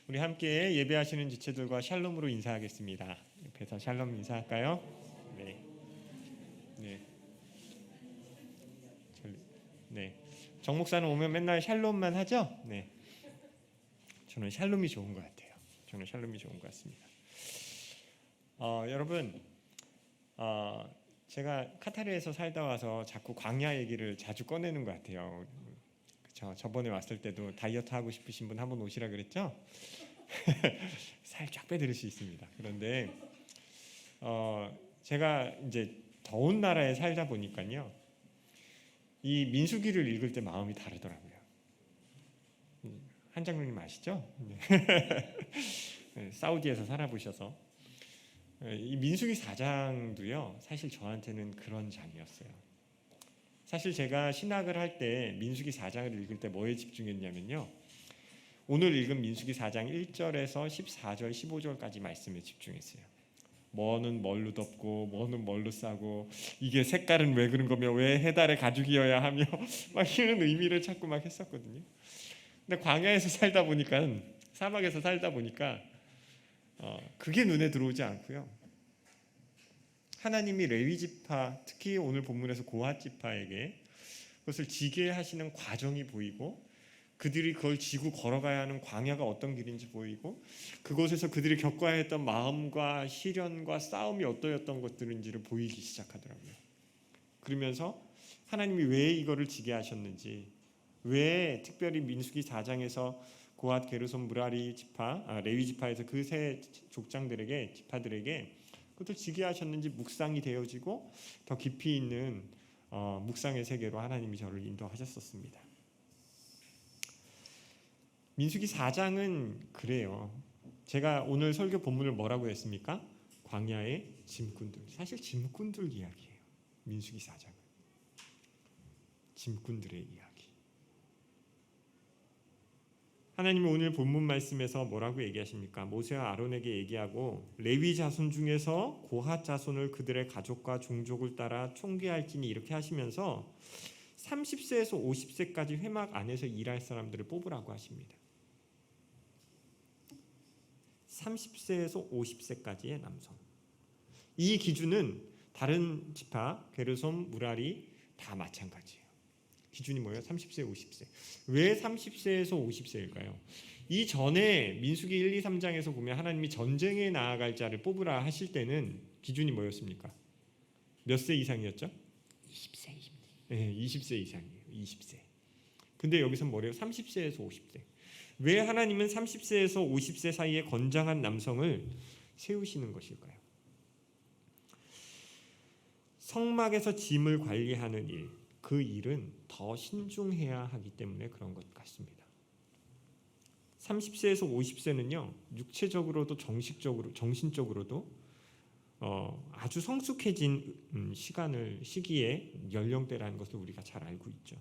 우리 함께 예배하시는 지체들과 샬롬으로 인사하겠습니다. 옆에서 샬롬 인사할까요? 네. 네. 네. 정 목사는 오면 맨날 샬롬만 하죠? 네. 저는 샬롬이 좋은 것 같아요. 저는 샬롬이 좋은 것 같습니다. 여러분, 제가 카타르에서 살다 와서 자꾸 광야 얘기를 자주 꺼내는 것 같아요. 그렇죠? 저번에 왔을 때도 다이어트 하고 싶으신 분 한번 오시라 그랬죠? 살 쫙 빼드릴 수 있습니다. 그런데 제가 이제 더운 나라에 살다 보니까요, 이 민수기를 읽을 때 마음이 다르더라고요. 한장로님 아시죠? 네, 사우디에서 살아보셔서 이 민수기 4장도요 사실 저한테는 그런 장이었어요. 사실 제가 신학을 할 때 민수기 4장을 읽을 때 뭐에 집중했냐면요, 오늘 읽은 민수기 4장 1절에서 14절 15절까지 말씀에 집중했어요. 뭐는 뭘로 덮고 뭐는 뭘로 싸고 이게 색깔은 왜 그런 거며 왜 해달의 가죽이어야 하며 막 이런 의미를 찾고 막 했었거든요. 근데 광야에서 살다 보니까, 사막에서 살다 보니까 그게 눈에 들어오지 않고요, 하나님이 레위 지파, 특히 오늘 본문에서 고핫 지파에게 그것을 지게 하시는 과정이 보이고, 그들이 그걸 지고 걸어가야 하는 광야가 어떤 길인지 보이고, 그곳에서 그들이 겪어야 했던 마음과 시련과 싸움이 어떠했던 것들인지를 보이기 시작하더라고요. 그러면서 하나님이 왜 이거를 지게 하셨는지, 왜 특별히 민수기 4장에서 고핫, 게르손, 무라리 지파, 레위 지파에서 그 세 족장들에게, 지파들에게 그것을 지게 하셨는지 묵상이 되어지고, 더 깊이 있는 묵상의 세계로 하나님이 저를 인도하셨었습니다. 민수기 4장은 그래요. 제가 오늘 설교 본문을 뭐라고 했습니까? 광야의 짐꾼들. 사실 짐꾼들 이야기예요. 민수기 4장은 짐꾼들의 이야기. 하나님이 오늘 본문 말씀에서 뭐라고 얘기하십니까? 모세와 아론에게 얘기하고, 레위 자손 중에서 고핫 자손을 그들의 가족과 종족을 따라 총계할지니, 이렇게 하시면서 30세에서 50세까지 회막 안에서 일할 사람들을 뽑으라고 하십니다. 30세에서 50세까지의 남성. 이 기준은 다른 지파, 게르솜, 무라리 다 마찬가지예요. 기준이 뭐예요? 30세, 50세. 왜 30세에서 50세일까요? 이 전에 민수기 1, 2, 3장에서 보면 하나님이 전쟁에 나아갈 자를 뽑으라 하실 때는 기준이 뭐였습니까? 몇 세 이상이었죠? 20세. 네, 20세 이상이에요. 20세. 근데 여기서 뭐래요? 30세에서 50세. 왜 하나님은 30세에서 50세 사이에 건장한 남성을 세우시는 것일까요? 성막에서 짐을 관리하는 일, 그 일은 더 신중해야 하기 때문에 그런 것 같습니다. 30세에서 50세는요, 육체적으로도 정신적으로도 아주 성숙해진 시기의 연령대라는 것을 우리가 잘 알고 있죠.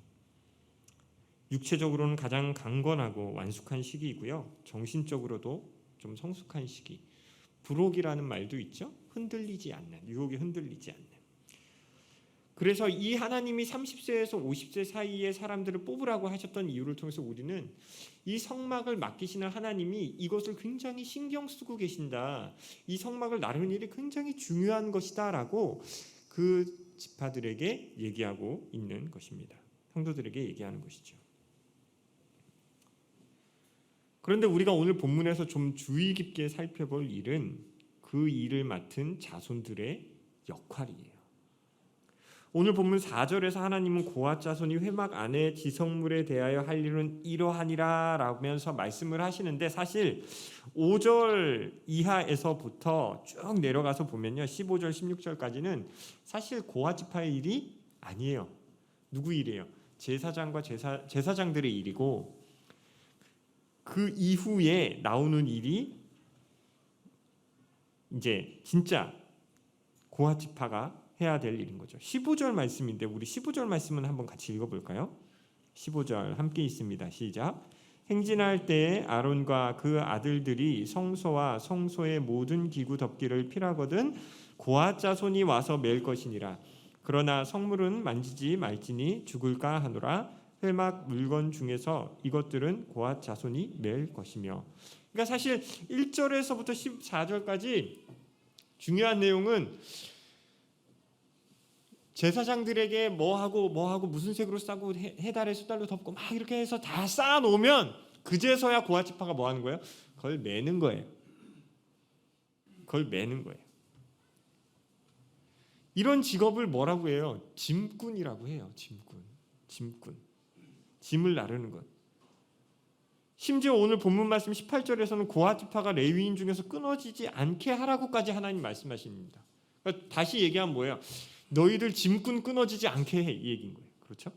육체적으로는 가장 강건하고 완숙한 시기이고요, 정신적으로도 좀 성숙한 시기. 불혹이라는 말도 있죠. 흔들리지 않는, 유혹에 흔들리지 않는. 그래서 이 하나님이 30세에서 50세 사이의 사람들을 뽑으라고 하셨던 이유를 통해서 우리는 이 성막을 맡기시는 하나님이 이것을 굉장히 신경 쓰고 계신다, 이 성막을 나르는 일이 굉장히 중요한 것이다 라고 그 지파들에게 얘기하고 있는 것입니다. 성도들에게 얘기하는 것이죠. 그런데 우리가 오늘 본문에서 좀 주의 깊게 살펴볼 일은 그 일을 맡은 자손들의 역할이에요. 오늘 본문 4절에서 하나님은 고핫 자손이 회막 안에 지성물에 대하여 할 일은 이러하니라 라면서 말씀을 하시는데, 사실 5절 이하에서부터 쭉 내려가서 보면요, 15절 16절까지는 사실 고핫 지파의 일이 아니에요. 누구 일이에요? 제사장과 제사장들의 일이고, 그 이후에 나오는 일이 이제 진짜 고핫 지파가 해야 될 일인 거죠. 15절 말씀인데 우리 15절 말씀은 한번 같이 읽어볼까요? 15절 함께 있습니다. 시작. 행진할 때에 아론과 그 아들들이 성소와 성소의 모든 기구 덮기를 필하거든 고핫 자손이 와서 맬 것이니라. 그러나 성물은 만지지 말지니 죽을까 하노라. 회막 물건 중에서 이것들은 고핫 자손이 맬 것이며. 그러니까 사실 1절에서부터 14절까지 중요한 내용은 제사장들에게 뭐하고 무슨 색으로 싸고 해달에 수달로 덮고 막 이렇게 해서 다 쌓아놓으면 그제서야 고핫지파가 뭐 하는 거예요? 그걸 매는 거예요. 그걸 매는 거예요. 이런 직업을 뭐라고 해요? 짐꾼이라고 해요. 짐꾼. 짐을 나르는 것. 심지어 오늘 본문 말씀 18절에서는 고핫지파가 레위인 중에서 끊어지지 않게 하라고까지 하나님 말씀하십니다. 그러니까 다시 얘기하면 뭐예요? 너희들 짐꾼 끊어지지 않게 해, 이 얘기인 거예요. 그렇죠?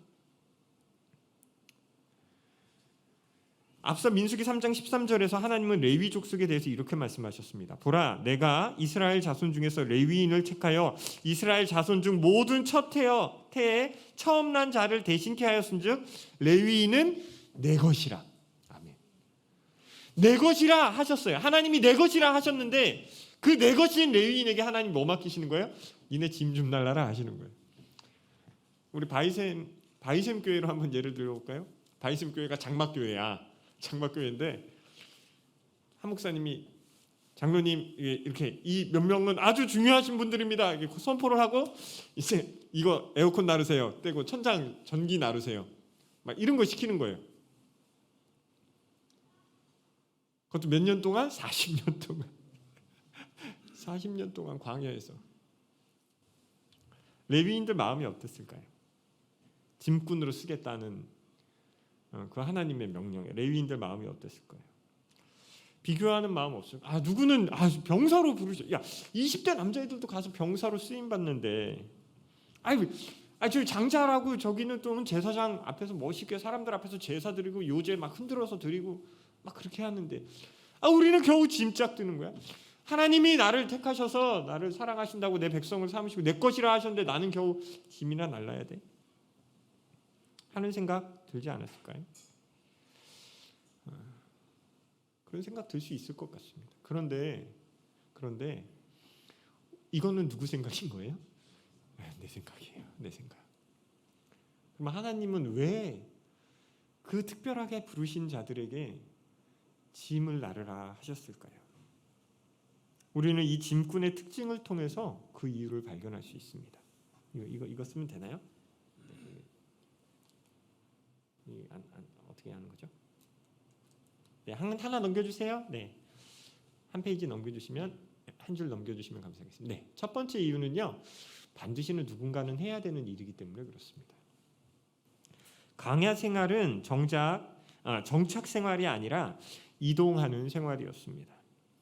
앞서 민수기 3장 13절에서 하나님은 레위 족속에 대해서 이렇게 말씀하셨습니다. 보라, 내가 이스라엘 자손 중에서 레위인을 택하여 이스라엘 자손 중 모든 첫 태에 처음 난 자를 대신케 하였은즉 레위인은 내 것이라. 아멘. 내 것이라 하셨어요. 하나님이 내 것이라 하셨는데 그 내 것인 레위인에게 하나님 뭐 맡기시는 거예요? 니네 짐 좀 날라라 하시는 거예요. 우리 바이샘 교회로 한번 예를 들어볼까요? 바이샘 교회가 장막교회야. 장막교회인데 한 목사님이 장로님 이렇게 이 몇 명은 아주 중요하신 분들입니다. 이렇게 선포를 하고 이제 이거 에어컨 나르세요. 떼고 천장 전기 나르세요. 막 이런 거 시키는 거예요. 그것도 몇 년 동안? 40년 동안. 40년 동안 광야에서. 레위인들 마음이 어땠을까요? 짐꾼으로 쓰겠다는 그 하나님의 명령에 레위인들 마음이 어땠을까요? 비교하는 마음 없어요. 누구는 병사로 부르죠. 야, 20대 남자애들도 가서 병사로 쓰임 받는데, 저기 장자라고 저기는 또 제사장 앞에서 멋있게 사람들 앞에서 제사 드리고 요제 막 흔들어서 드리고 막 그렇게 하는데, 우리는 겨우 짐짝 드는 거야. 하나님이 나를 택하셔서 나를 사랑하신다고 내 백성을 삼으시고 내 것이라 하셨는데 나는 겨우 짐이나 날라야 돼? 하는 생각 들지 않았을까요? 그런 생각 들 수 있을 것 같습니다. 그런데 이거는 누구 생각인 거예요? 내 생각이에요. 내 생각. 그럼 하나님은 왜 그 특별하게 부르신 자들에게 짐을 나르라 하셨을까요? 우리는 이 짐꾼의 특징을 통해서 그 이유를 발견할 수 있습니다. 이거 쓰면 되나요? 어떻게 하는 거죠? 네, 하나 넘겨주세요. 네, 한 페이지 넘겨주시면 한 줄 넘겨주시면 감사하겠습니다. 네, 첫 번째 이유는요, 반드시는 누군가는 해야 되는 일이기 때문에 그렇습니다. 광야 생활은 정착 생활이 아니라 이동하는 생활이었습니다.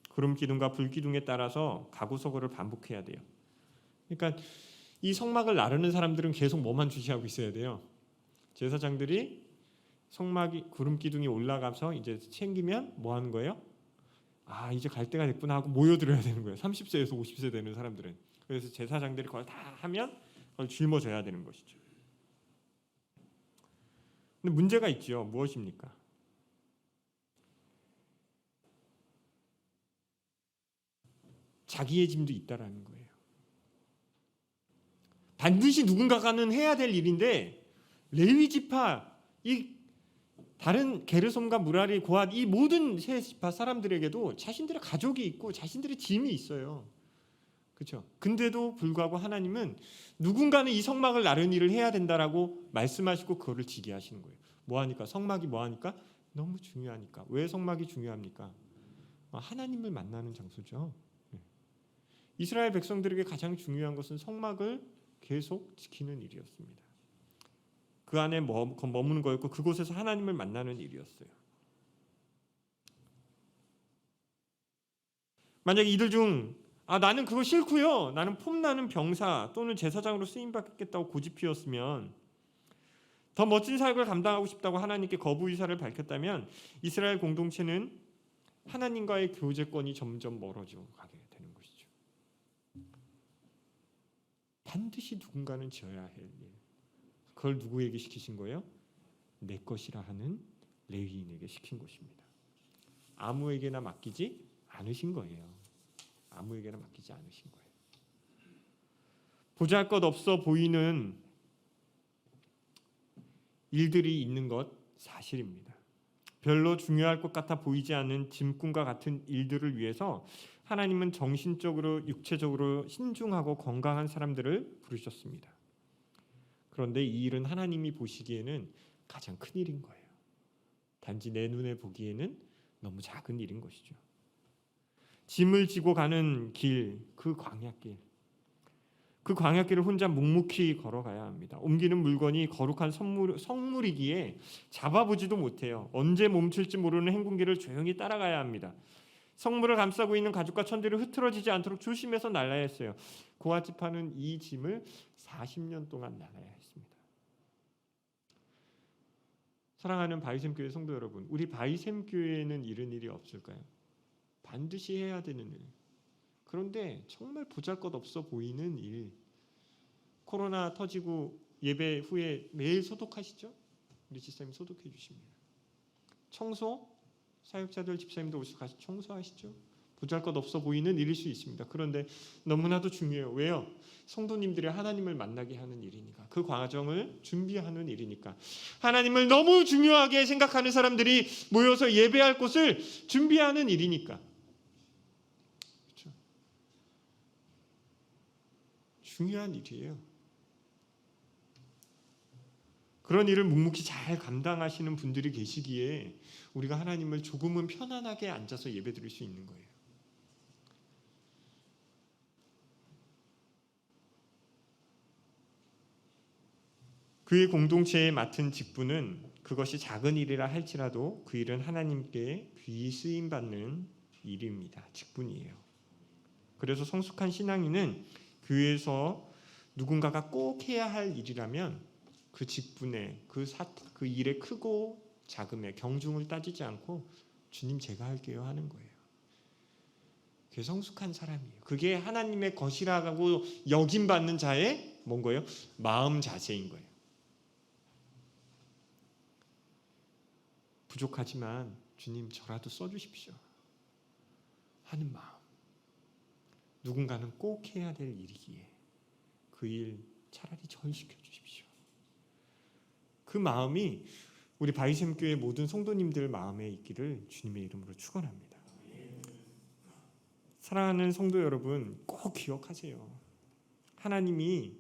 구름 기둥과 불 기둥에 따라서 가구서구를 반복해야 돼요. 그러니까 이 성막을 나르는 사람들은 계속 뭐만 주시하고 있어야 돼요. 제사장들이 성막이 구름 기둥이 올라가서 이제 챙기면 뭐 하는 거예요? 이제 갈 때가 됐구나 하고 모여들어야 되는 거예요. 30세에서 50세 되는 사람들은. 그래서 제사장들이 그걸 다 하면 그걸 짊어져야 되는 것이죠. 근데 문제가 있죠. 무엇입니까? 자기의 짐도 있다라는 거예요. 반드시 누군가가는 해야 될 일인데 레위 지파, 이 다른 게르솜과 무라리, 고핫 이 모든 세 지파 사람들에게도 자신들의 가족이 있고 자신들의 짐이 있어요. 그렇죠? 근데도 불구하고 하나님은 누군가는 이 성막을 나르는 일을 해야 된다라고 말씀하시고 그거를 지게 하시는 거예요. 뭐하니까? 성막이 뭐하니까? 너무 중요하니까. 왜 성막이 중요합니까? 하나님을 만나는 장소죠. 이스라엘 백성들에게 가장 중요한 것은 성막을 계속 지키는 일이었습니다. 그 안에 머무는 거였고 그곳에서 하나님을 만나는 일이었어요. 만약에 이들 중 나는 그거 싫고요. 나는 폼나는 병사 또는 제사장으로 쓰임받겠다고 고집 피웠으면 더 멋진 사역을 감당하고 싶다고 하나님께 거부 의사를 밝혔다면 이스라엘 공동체는 하나님과의 교제권이 점점 멀어져 가게 되는 것이죠. 반드시 누군가는 지어야 할 일. 그걸 누구에게 시키신 거예요? 내 것이라 하는 레위인에게 시킨 것입니다. 아무에게나 맡기지 않으신 거예요. 아무에게나 맡기지 않으신 거예요. 보잘것없어 보이는 일들이 있는 것 사실입니다. 별로 중요할 것 같아 보이지 않는 짐꾼과 같은 일들을 위해서 하나님은 정신적으로 육체적으로 신중하고 건강한 사람들을 부르셨습니다. 그런데 이 일은 하나님이 보시기에는 가장 큰 일인 거예요. 단지 내 눈에 보기에는 너무 작은 일인 것이죠. 짐을 지고 가는 길, 그 광야길. 그 광야길을 혼자 묵묵히 걸어가야 합니다. 옮기는 물건이 거룩한 성물이기에 잡아보지도 못해요. 언제 멈출지 모르는 행군길을 조용히 따라가야 합니다. 성물을 감싸고 있는 가죽과 천들이 흐트러지지 않도록 조심해서 날라야 했어요. 고아지파는 이 짐을 40년 동안 나가야 했습니다. 사랑하는 바이샘교회 성도 여러분, 우리 바이샘교회에는 이런 일이 없을까요? 반드시 해야 되는 일. 그런데 정말 보잘것없어 보이는 일. 코로나 터지고 예배 후에 매일 소독하시죠? 우리 집사님 소독해 주십니다. 청소, 사역자들 집사님도 오셔서 같이 청소하시죠? 보잘것없어 보이는 일일 수 있습니다. 그런데 너무나도 중요해요. 왜요? 성도님들이 하나님을 만나게 하는 일이니까. 그 과정을 준비하는 일이니까. 하나님을 너무 중요하게 생각하는 사람들이 모여서 예배할 곳을 준비하는 일이니까. 그렇죠? 중요한 일이에요. 그런 일을 묵묵히 잘 감당하시는 분들이 계시기에 우리가 하나님을 조금은 편안하게 앉아서 예배드릴 수 있는 거예요. 그의 공동체에 맡은 직분은 그것이 작은 일이라 할지라도 그 일은 하나님께 귀히 쓰임받는 일입니다. 직분이에요. 그래서 성숙한 신앙인은 교회에서 누군가가 꼭 해야 할 일이라면 그 직분에 그 일의 크고 작음에 경중을 따지지 않고 주님 제가 할게요 하는 거예요. 그게 성숙한 사람이에요. 그게 하나님의 것이라고 여김받는 자의 뭔 거예요? 마음 자세인 거예요. 부족하지만 주님 저라도 써주십시오 하는 마음. 누군가는 꼭 해야 될 일이기에 그 일 차라리 절 시켜주십시오. 그 마음이 우리 바이샘교회 모든 성도님들 마음에 있기를 주님의 이름으로 축원합니다. 사랑하는 성도 여러분, 꼭 기억하세요. 하나님이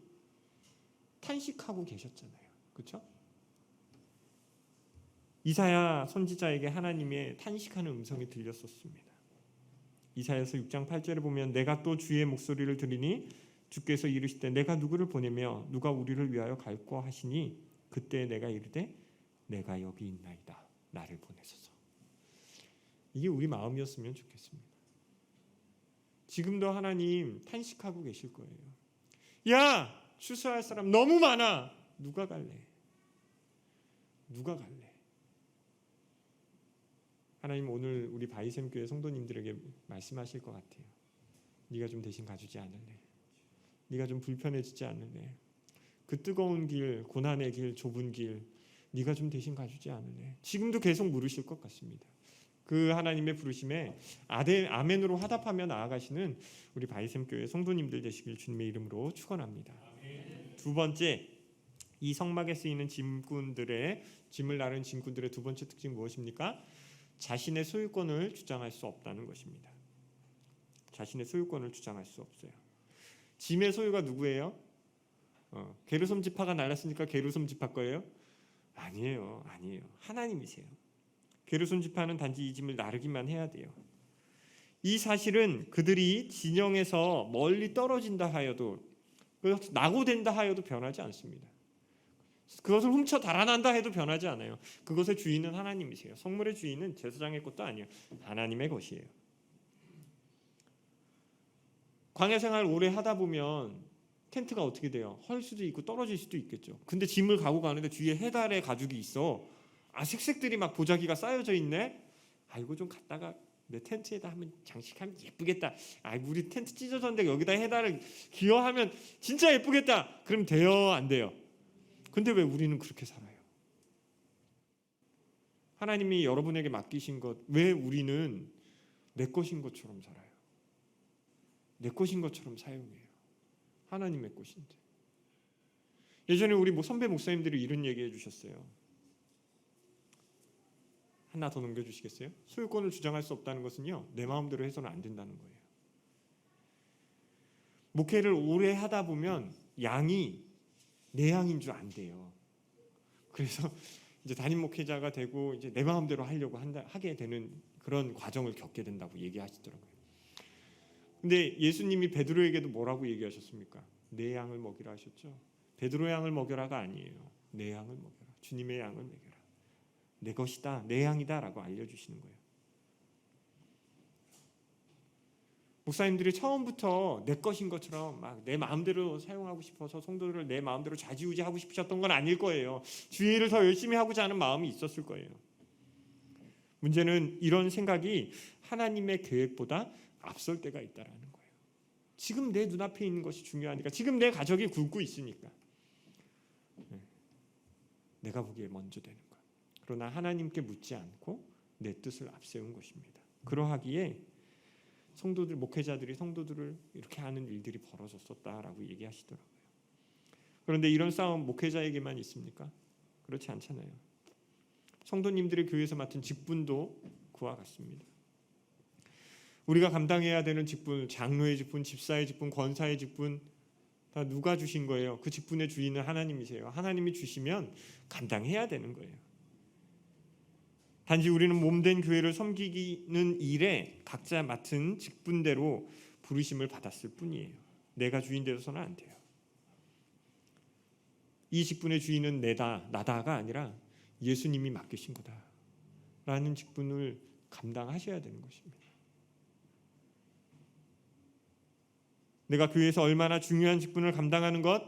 탄식하고 계셨잖아요. 그렇죠? 이사야 선지자에게 하나님의 탄식하는 음성이 들렸었습니다. 이사야서 6장 8절에 보면 내가 또 주의 목소리를 들으니 주께서 이르시되 내가 누구를 보내며 누가 우리를 위하여 갈꼬 하시니 그때 내가 이르되 내가 여기 있나이다. 나를 보내소서. 이게 우리 마음이었으면 좋겠습니다. 지금도 하나님 탄식하고 계실 거예요. 야, 추수할 사람 너무 많아. 누가 갈래? 누가 갈래? 하나님 오늘 우리 바이샘교회 성도님들에게 말씀하실 것 같아요. 네가 좀 대신 가주지 않을래? 네가 좀 불편해지지 않을래? 그 뜨거운 길, 고난의 길, 좁은 길 네가 좀 대신 가주지 않을래? 지금도 계속 물으실 것 같습니다. 그 하나님의 부르심에 아멘으로 화답하며 나아가시는 우리 바이샘교회 성도님들 되시길 주님의 이름으로 축원합니다. 두 번째, 이 성막에 쓰이는 짐을 나르는 짐꾼들의 두 번째 특징 무엇입니까? 자신의 소유권을 주장할 수 없다는 것입니다. 자신의 소유권을 주장할 수 없어요. 짐의 소유가 누구예요? 게르솜 지파가 날랐으니까 게르솜 지파 거예요? 아니에요. 하나님이세요. 게르솜 지파는 단지 이 짐을 나르기만 해야 돼요. 이 사실은 그들이 진영에서 멀리 떨어진다 하여도 낙오된다 하여도 변하지 않습니다. 그것을 훔쳐 달아난다 해도 변하지 않아요. 그것의 주인은 하나님이세요. 성물의 주인은 제사장의 것도 아니에요. 하나님의 것이에요. 광야 생활 오래 하다 보면 텐트가 어떻게 돼요? 헐 수도 있고 떨어질 수도 있겠죠. 근데 짐을 가고 가는데 뒤에 해달의 가죽이 있어. 색색들이 막 보자기가 쌓여져 있네. 이거 좀 갖다가 내 텐트에다 하면 장식하면 예쁘겠다. 우리 텐트 찢어졌는데 여기다 해달을 기여하면 진짜 예쁘겠다. 그럼 돼요? 안 돼요? 근데 왜 우리는 그렇게 살아요? 하나님이 여러분에게 맡기신 것, 왜 우리는 내 것인 것처럼 살아요? 내 것인 것처럼 사용해요. 하나님의 것인데. 예전에 우리 선배 목사님들이 이런 얘기해 주셨어요. 하나 더 넘겨주시겠어요? 소유권을 주장할 수 없다는 것은요, 내 마음대로 해서는 안 된다는 거예요. 목회를 오래 하다 보면 양이 내 양인 줄 안돼요. 그래서 이제 담임 목회자가 되고 이제 내 마음대로 하려고 하게 되는 그런 과정을 겪게 된다고 얘기하시더라고요. 근데 예수님이 베드로에게도 뭐라고 얘기하셨습니까? 내 양을 먹이라 하셨죠. 베드로 양을 먹여라가 아니에요. 내 양을 먹여라. 주님의 양을 먹여라. 내 것이다, 내 양이다라고 알려주시는 거예요. 목사님들이 처음부터 내 것인 것처럼 막 내 마음대로 사용하고 싶어서 성도들을 내 마음대로 좌지우지하고 싶으셨던 건 아닐 거예요. 주의 일을 더 열심히 하고자 하는 마음이 있었을 거예요. 문제는 이런 생각이 하나님의 계획보다 앞설 때가 있다라는 거예요. 지금 내 눈앞에 있는 것이 중요하니까, 지금 내 가족이 굶고 있으니까 내가 보기에 먼저 되는 것. 그러나 하나님께 묻지 않고 내 뜻을 앞세운 것입니다. 그러하기에 성도들, 목회자들이 성도들을 이렇게 하는 일들이 벌어졌었다라고 얘기하시더라고요. 그런데 이런 싸움 목회자에게만 있습니까? 그렇지 않잖아요. 성도님들의 교회에서 맡은 직분도 그와 같습니다. 우리가 감당해야 되는 직분, 장로의 직분, 집사의 직분, 권사의 직분 다 누가 주신 거예요? 그 직분의 주인은 하나님이세요. 하나님이 주시면 감당해야 되는 거예요. 단지 우리는 몸된 교회를 섬기는 일에 각자 맡은 직분대로 부르심을 받았을 뿐이에요. 내가 주인 되어서는 안 돼요. 이 직분의 주인은 나다가 아니라 예수님이 맡기신 거다라는 직분을 감당하셔야 되는 것입니다. 내가 교회에서 얼마나 중요한 직분을 감당하는 것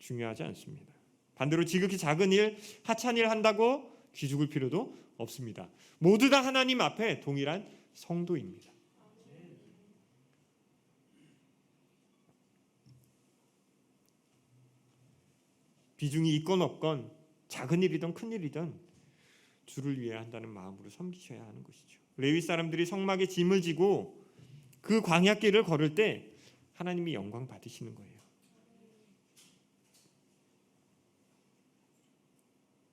중요하지 않습니다. 반대로 지극히 작은 일, 하찮은 일 한다고 기죽을 필요도 없습니다. 모두 다 하나님 앞에 동일한 성도입니다. 비중이 있건 없건 작은 일이든 큰 일이든 주를 위해 한다는 마음으로 섬기셔야 하는 것이죠. 레위 사람들이 성막에 짐을 지고 그 광야길을 걸을 때 하나님이 영광 받으시는 거예요.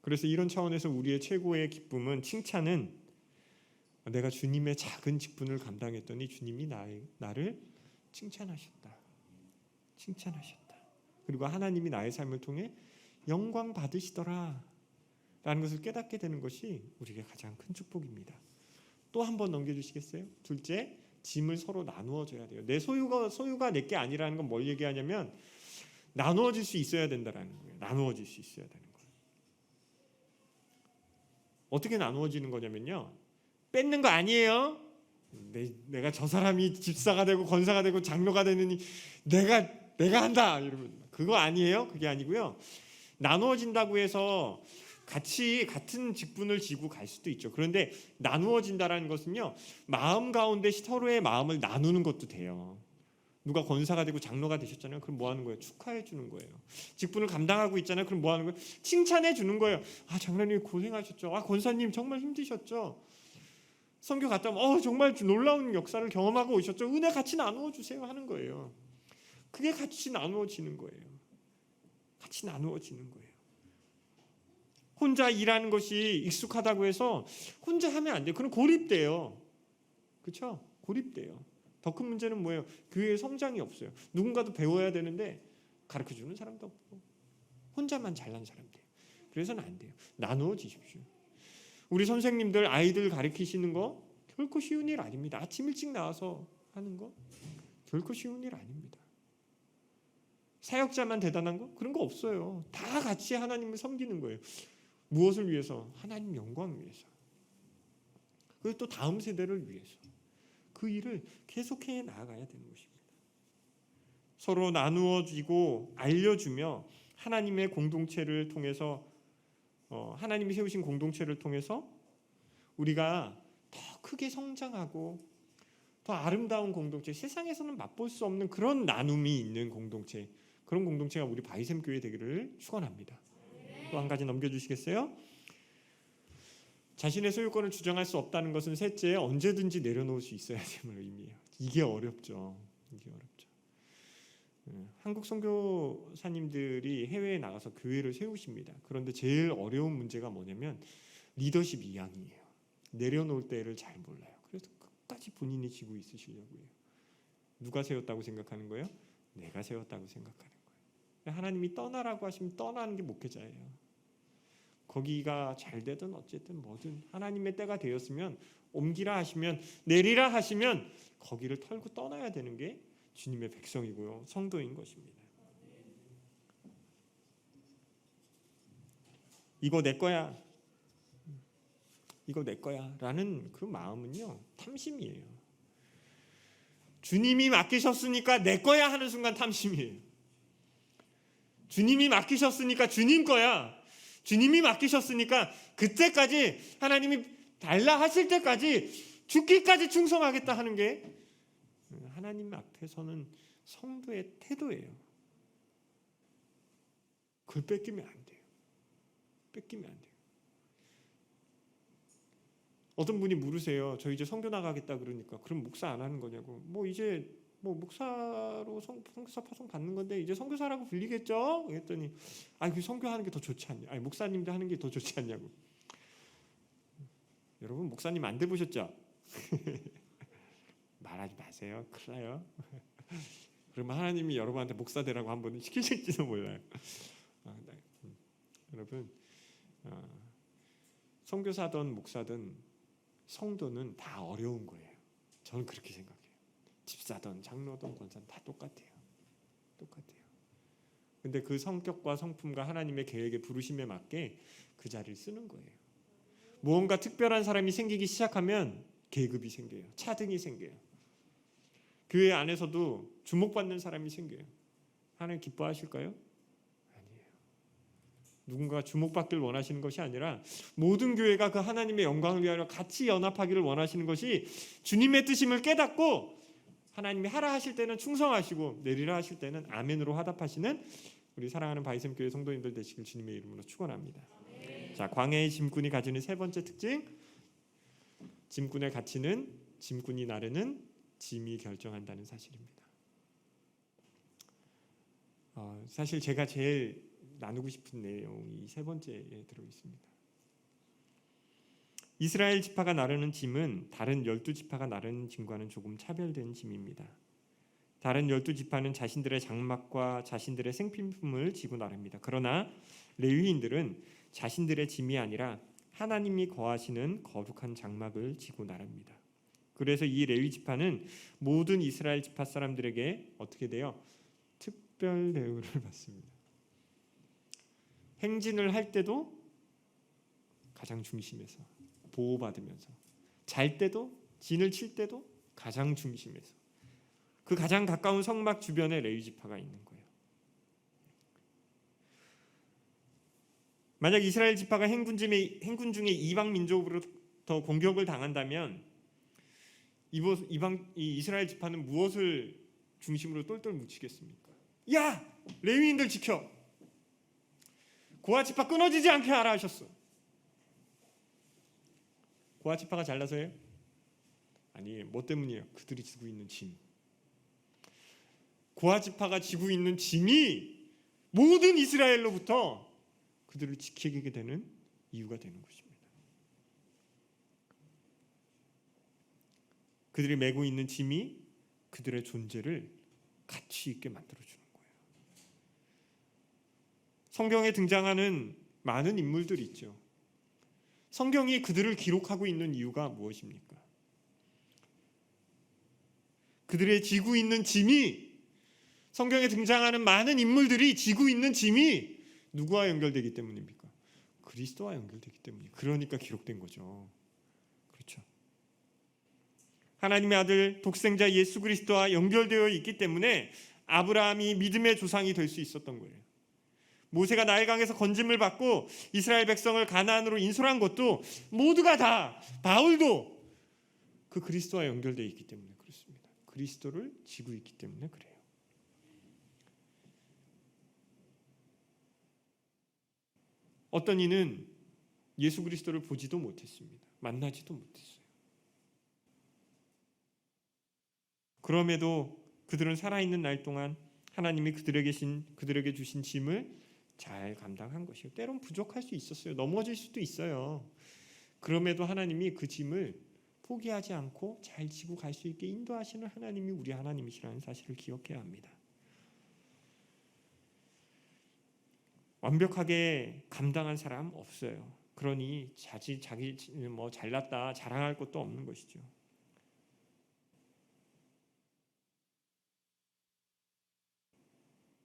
그래서 이런 차원에서 우리의 최고의 기쁨은, 칭찬은 내가 주님의 작은 직분을 감당했더니 주님이 나를 칭찬하셨다. 그리고 하나님이 나의 삶을 통해 영광 받으시더라 라는 것을 깨닫게 되는 것이 우리에게 가장 큰 축복입니다. 또 한 번 넘겨주시겠어요? 둘째, 짐을 서로 나누어 줘야 돼요. 내 소유가 내게 아니라는 건 뭘 얘기하냐면 나누어질 수 있어야 된다라는 거예요. 나누어질 수 있어야 되는 거예요. 어떻게 나누어지는 거냐면요, 뺏는 거 아니에요. 내가 저 사람이 집사가 되고 권사가 되고 장로가 되느니 내가 한다 이러면 그거 아니에요. 그게 아니고요, 나누어진다고 해서 같은 직분을 지고 갈 수도 있죠. 그런데 나누어진다라는 것은요, 마음 가운데 서로의 마음을 나누는 것도 돼요. 누가 권사가 되고 장로가 되셨잖아요. 그럼 뭐 하는 거예요? 축하해 주는 거예요. 직분을 감당하고 있잖아요. 그럼 뭐 하는 거예요? 칭찬해 주는 거예요. 아, 장로님 고생하셨죠. 아, 권사님 정말 힘드셨죠. 선교 갔다 오면 정말 놀라운 역사를 경험하고 오셨죠. 은혜 같이 나누어 주세요 하는 거예요. 그게 같이 나누어지는 거예요. 같이 나누어지는 거예요. 혼자 일하는 것이 익숙하다고 해서 혼자 하면 안 돼요. 그럼 고립돼요. 그렇죠? 고립돼요. 더 큰 문제는 뭐예요? 교회의 성장이 없어요. 누군가도 배워야 되는데 가르쳐주는 사람도 없고 혼자만 잘난 사람들. 그래서는 안 돼요. 나누어지십시오. 우리 선생님들 아이들 가르치시는 거 결코 쉬운 일 아닙니다. 아침 일찍 나와서 하는 거 결코 쉬운 일 아닙니다. 사역자만 대단한 거? 그런 거 없어요. 다 같이 하나님을 섬기는 거예요. 무엇을 위해서? 하나님 영광을 위해서. 그리고 또 다음 세대를 위해서. 그 일을 계속해 나아가야 되는 것입니다. 서로 나누어지고 알려주며 하나님의 공동체를 통해서, 하나님이 세우신 공동체를 통해서 우리가 더 크게 성장하고 더 아름다운 공동체, 세상에서는 맛볼 수 없는 그런 나눔이 있는 공동체, 그런 공동체가 우리 바이샘 교회 되기를 축원합니다. 또 한 가지 넘겨주시겠어요? 자신의 소유권을 주장할 수 없다는 것은 셋째, 언제든지 내려놓을 수 있어야 됨을 의미해요. 이게 어렵죠. 한국 선교사님들이 해외에 나가서 교회를 세우십니다. 그런데 제일 어려운 문제가 뭐냐면 리더십 이양이에요. 내려놓을 때를 잘 몰라요. 그래서 끝까지 본인이 지고 있으시려고 해요. 누가 세웠다고 생각하는 거예요? 내가 세웠다고 생각하는 거예요. 하나님이 떠나라고 하시면 떠나는 게 목회자예요. 거기가 잘 되든 어쨌든 뭐든 하나님의 때가 되었으면 옮기라 하시면, 내리라 하시면 거기를 털고 떠나야 되는 게 주님의 백성이고요, 성도인 것입니다. 이거 내 거야, 이거 내 거야 라는 그 마음은요, 탐심이에요. 주님이 맡기셨으니까 내 거야 하는 순간 탐심이에요. 주님이 맡기셨으니까 주님 거야, 주님이 맡기셨으니까 그때까지, 하나님이 달라 하실 때까지 죽기까지 충성하겠다 하는 게 하나님 앞에서는 성도의 태도예요. 그걸 뺏기면 안 돼요. 뺏기면 안 돼요. 어떤 분이 물으세요. 저 이제 선교 나가겠다 그러니까 그럼 목사 안 하는 거냐고. 이제 목사로 선교사 파송 받는 건데 이제 선교사라고 불리겠죠? 그랬더니 그 선교하는 게 더 좋지 않냐? 목사님도 하는 게 더 좋지 않냐고. 여러분 목사님 안 돼보셨죠? 말하지 마세요. 큰일 나요. 그러면 하나님이 여러분한테 목사 되라고 한번 시키실지도 몰라요. 여러분 선교사든 목사든 성도는 다 어려운 거예요. 저는 그렇게 생각해요. 집사든 장로든 권사든 다 똑같아요. 근데 그 성격과 성품과 하나님의 계획에 부르심에 맞게 그 자리를 쓰는 거예요. 무언가 특별한 사람이 생기기 시작하면 계급이 생겨요. 차등이 생겨요. 교회 안에서도 주목받는 사람이 생겨요. 하나님 기뻐하실까요? 아니에요. 누군가 주목받길 원하시는 것이 아니라 모든 교회가 그 하나님의 영광을 위하여 같이 연합하기를 원하시는 것이, 주님의 뜻임을 깨닫고 하나님이 하라 하실 때는 충성하시고 내리라 하실 때는 아멘으로 화답하시는 우리 사랑하는 바이샘교회 성도님들 되시길 주님의 이름으로 축원합니다. 자, 광야의 짐꾼이 가지는 세 번째 특징, 짐꾼의 가치는 짐꾼이 나르는 짐이 결정한다는 사실입니다. 사실 제가 제일 나누고 싶은 내용이 세 번째에 들어 있습니다. 이스라엘 지파가 나르는 짐은 다른 12지파가 나르는 짐과는 조금 차별된 짐입니다. 다른 12지파는 자신들의 장막과 자신들의 생필품을 지고 나릅니다. 그러나 레위인들은 자신들의 짐이 아니라 하나님이 거하시는 거룩한 장막을 지고 나릅니다. 그래서 이 레위 지파는 모든 이스라엘 지파 사람들에게 어떻게 돼요? 특별 대우를 받습니다. 행진을 할 때도 가장 중심에서 보호받으면서, 잘 때도, 진을 칠 때도 가장 중심에서, 그 가장 가까운 성막 주변에 레위 지파가 있는 거예요. 만약 이스라엘 지파가 행군 중에 이방 민족으로부터 공격을 당한다면 이 이스라엘 지파는 무엇을 중심으로 똘똘 뭉치겠습니까? 야! 레위인들 지켜! 고아 지파 끊어지지 않게 하라 하셨어. 고아 지파가 잘나서예요? 아니에요. 뭐 때문이에요? 그들이 지고 있는 짐. 고아 지파가 지고 있는 짐이 모든 이스라엘로부터 그들을 지키게 되는 이유가 되는 것입니다. 그들이 메고 있는 짐이 그들의 존재를 가치 있게 만들어주는 거예요. 성경에 등장하는 많은 인물들이 있죠. 성경이 그들을 기록하고 있는 이유가 무엇입니까? 그들의 지고 있는 짐이, 성경에 등장하는 많은 인물들이 지고 있는 짐이 누구와 연결되기 때문입니까? 그리스도와 연결되기 때문이에요. 그러니까 기록된 거죠. 그렇죠. 하나님의 아들 독생자 예수 그리스도와 연결되어 있기 때문에 아브라함이 믿음의 조상이 될 수 있었던 거예요. 모세가 나일강에서 건짐을 받고 이스라엘 백성을 가나안으로 인솔한 것도 모두가 다, 바울도 그 그리스도와 연결되어 있기 때문에 그렇습니다. 그리스도를 지고 있기 때문에 그래요. 어떤 이는 예수 그리스도를 보지도 못했습니다. 만나지도 못했어요. 그럼에도 그들은 살아있는 날 동안 하나님이 그들에게 주신 짐을 잘 감당한 것이요. 때론 부족할 수 있었어요. 넘어질 수도 있어요. 그럼에도 하나님이 그 짐을 포기하지 않고 잘 지고 갈 수 있게 인도하시는 하나님이 우리 하나님이시라는 사실을 기억해야 합니다. 완벽하게 감당한 사람 없어요. 그러니 자기 뭐 잘났다 자랑할 것도 없는 것이죠.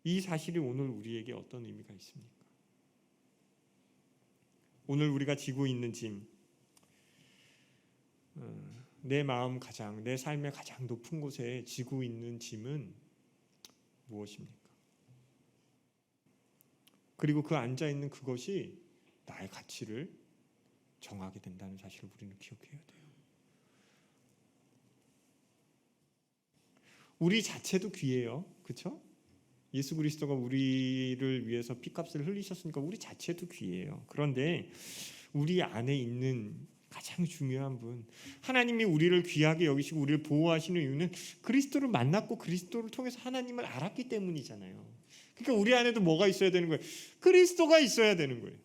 이 사실이 오늘 우리에게 어떤 의미가 있습니까? 오늘 우리가 지고 있는 짐, 내 마음 가장, 내 삶의 가장 높은 곳에 지고 있는 짐은 무엇입니까? 그리고 그 앉아 있는 그것이 나의 가치를 정하게 된다는 사실을 우리는 기억해야 돼요. 우리 자체도 귀해요, 그렇죠? 예수 그리스도가 우리를 위해서 피값을 흘리셨으니까 우리 자체도 귀해요. 그런데 우리 안에 있는 가장 중요한 분, 하나님이 우리를 귀하게 여기시고 우리를 보호하시는 이유는 그리스도를 만났고 그리스도를 통해서 하나님을 알았기 때문이잖아요. 그러니까 우리 안에도 뭐가 있어야 되는 거예요? 그리스도가 있어야 되는 거예요.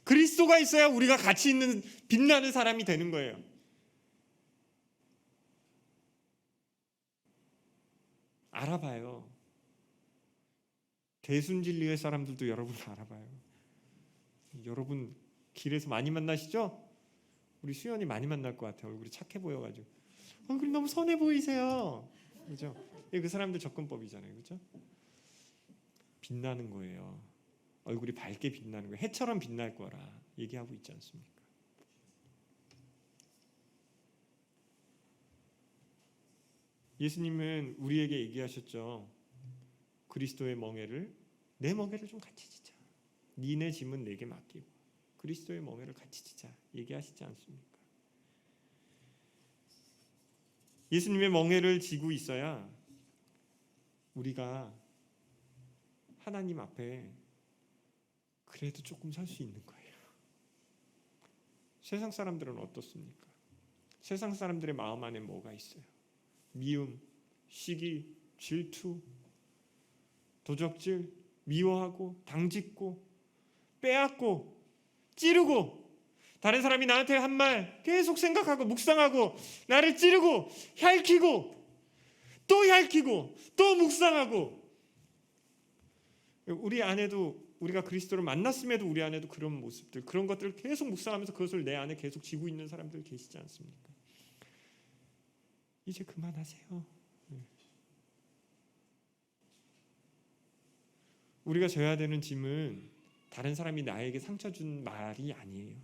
그리스도가 있어야 우리가 가치 있는 빛나는 사람이 되는 거예요. 알아봐요. 대순진리의 사람들도 여러분 알아봐요. 여러분 길에서 많이 만나시죠? 우리 수연이 많이 만날 것 같아요. 얼굴이 착해 보여가지고 얼굴이 너무 선해 보이세요. 그죠? 그 사람들 접근법이잖아요. 그죠? 빛나는 거예요. 얼굴이 밝게 빛나는 거예요. 해처럼 빛날 거라 얘기하고 있지 않습니까? 예수님은 우리에게 얘기하셨죠. 그리스도의 멍에를, 내 멍에를 좀 같이 지자. 니네 짐은 내게 맡기고 그리스도의 멍에를 같이 지자 얘기하시지 않습니까? 예수님의 멍에를 지고 있어야 우리가 하나님 앞에 그래도 조금 설 수 있는 거예요. 세상 사람들은 어떻습니까? 세상 사람들의 마음 안에 뭐가 있어요? 미움, 시기, 질투, 도적질, 미워하고 당짓고 빼앗고 찌르고 다른 사람이 나한테 한 말 계속 생각하고 묵상하고 나를 찌르고 핥히고 또 핥히고 또 묵상하고 우리 안에도 우리가 그리스도를 만났음에도 우리 안에도 그런 모습들 그런 것들을 계속 묵상하면서 그것을 내 안에 계속 지고 있는 사람들 계시지 않습니까? 이제 그만하세요. 우리가 져야 되는 짐은 다른 사람이 나에게 상처 준 말이 아니에요.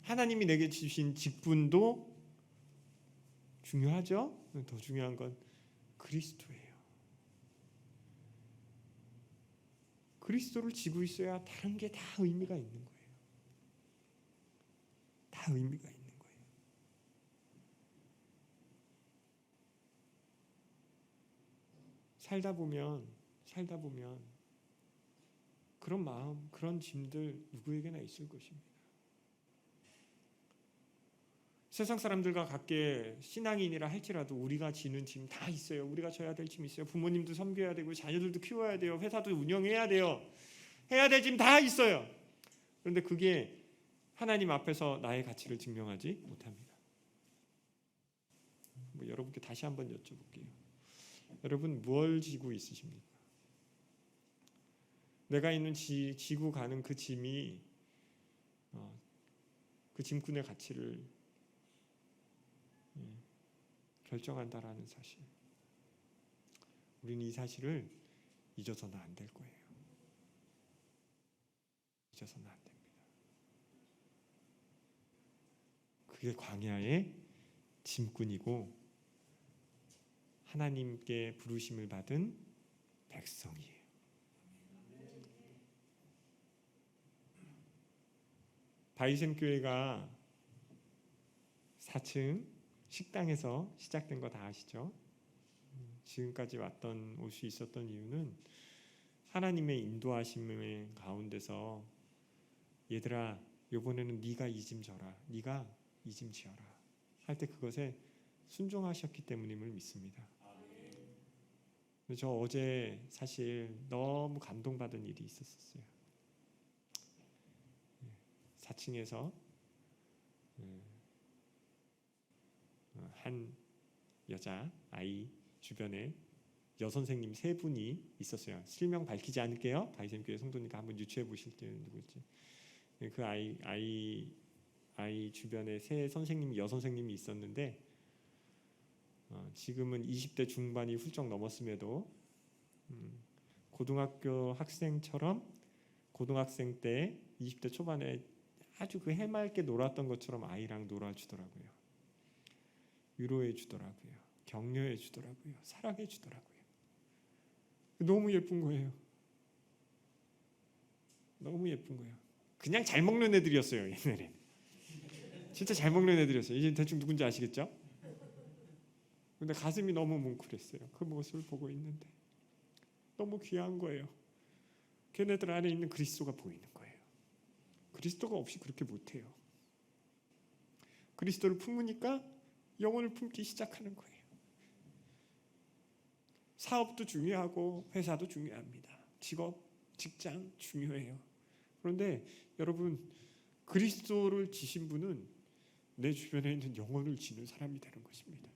하나님이 내게 주신 직분도 중요하죠. 더 중요한 건 그리스도예요. 그리스도를 지고 있어야 다른 게 다 의미가 있는 거예요. 다 의미가 있는 거예요. 살다 보면 그런 마음, 그런 짐들 누구에게나 있을 것입니다. 세상 사람들과 같게 신앙인이라 할지라도 우리가 지는 짐 다 있어요. 우리가 져야 될 짐 있어요. 부모님도 섬겨야 되고 자녀들도 키워야 돼요. 회사도 운영해야 돼요. 해야 될 짐 다 있어요. 그런데 그게 하나님 앞에서 나의 가치를 증명하지 못합니다. 여러분께 다시 한번 여쭤볼게요. 여러분 뭘 지고 있으십니까? 내가 있는 지고 가는 그 짐이 그 짐꾼의 가치를 결정한다라는 사실. 우리는 이 사실을 잊어서는 안 될 거예요. 잊어서는 안 됩니다. 그게 광야의 짐꾼이고 하나님께 부르심을 받은 백성이에요. 바이샘교회가 4층 식당에서 시작된 거 다 아시죠? 지금까지 올 수 있었던 이유는 하나님의 인도하심의 가운데서 얘들아 이번에는 네가 이 짐 져라, 네가 이 짐 지어라 할 때 그것에 순종하셨기 때문임을 믿습니다. 저 어제 사실 너무 감동받은 일이 있었어요. 4층에서 한 여자 아이 주변에 여선생님 3분이 있었어요. 실명 밝히지 않을게요. 바이샘교회 성도니까 한번 유추해 보실 때 누구지? 그 아이 주변에 3 여선생님이 있었는데 지금은 20대 중반이 훌쩍 넘었음에도 고등학교 학생처럼 고등학생 때 20대 초반에 아주 그 해맑게 놀았던 것처럼 아이랑 놀아주더라고요. 위로해 주더라고요. 격려해 주더라고요. 사랑해 주더라고요. 너무 예쁜 거예요. 너무 예쁜 거예요. 그냥 잘 먹는 애들이었어요. 옛날에 진짜 잘 먹는 애들이었어요. 이제 대충 누군지 아시겠죠? 근데 가슴이 너무 뭉클했어요. 그 모습을 보고 있는데 너무 귀한 거예요. 걔네들 안에 있는 그리스도가 보이는 거예요. 그리스도가 없이 그렇게 못해요. 그리스도를 품으니까 영혼을 품기 시작하는 거예요. 사업도 중요하고 회사도 중요합니다. 직업, 직장 중요해요. 그런데 여러분, 그리스도를 지신 분은 내 주변에 있는 영혼을 지는 사람이 되는 것입니다.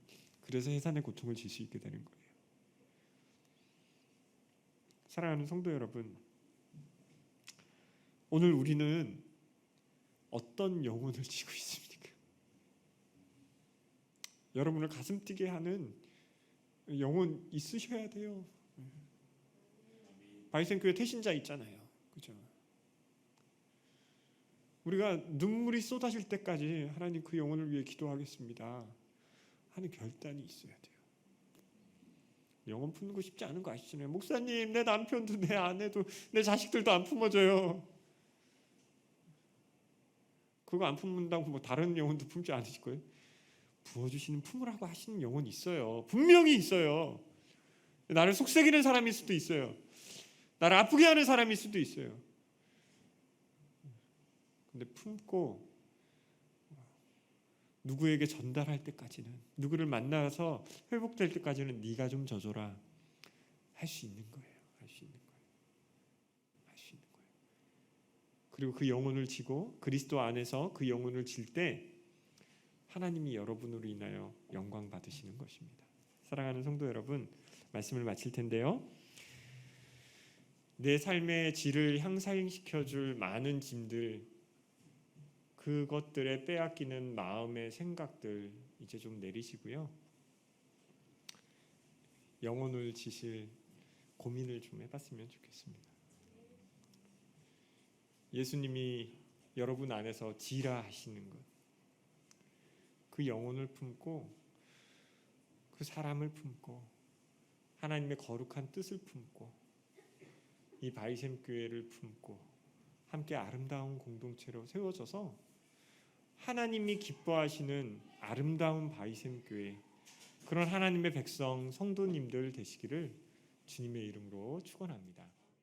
그래서 해산의 고통을 질 수 있게 되는 거예요. 사랑하는 성도 여러분, 오늘 우리는 어떤 영혼을 지고 있습니까? 여러분을 가슴 뛰게 하는 영혼 있으셔야 돼요. 바이샘교회 태신자 있잖아요. 그죠? 우리가 눈물이 쏟아질 때까지 하나님 그 영혼을 위해 기도하겠습니다 하는 결단이 있어야 돼요. 영혼 품는 거 쉽지 않은 거 아시잖아요. 목사님, 내 남편도 내 아내도 내 자식들도 안 품어줘요. 그거 안 품는다고 뭐 다른 영혼도 품지 않으실 거예요? 부어주시는 품으라고 하시는 영혼이 있어요. 분명히 있어요. 나를 속삭이는 사람일 수도 있어요. 나를 아프게 하는 사람일 수도 있어요. 근데 품고 누구에게 전달할 때까지는, 누구를 만나서 회복될 때까지는 네가 좀 져줘라 할 수 있는 거예요. 할 수 있는 거예요. 할 수 있는 거예요. 그리고 그 영혼을 지고 그리스도 안에서 그 영혼을 질 때 하나님이 여러분으로 인하여 영광 받으시는 것입니다. 사랑하는 성도 여러분, 말씀을 마칠 텐데요. 내 삶의 질을 향상시켜줄 많은 짐들, 그것들에 빼앗기는 마음의 생각들 이제 좀 내리시고요. 영혼을 지실 고민을 좀 해봤으면 좋겠습니다. 예수님이 여러분 안에서 지라 하시는 것, 그 영혼을 품고 그 사람을 품고 하나님의 거룩한 뜻을 품고 이 바이샘 교회를 품고 함께 아름다운 공동체로 세워져서 하나님이 기뻐하시는 아름다운 바이샘 교회, 그런 하나님의 백성 성도님들 되시기를 주님의 이름으로 축원합니다.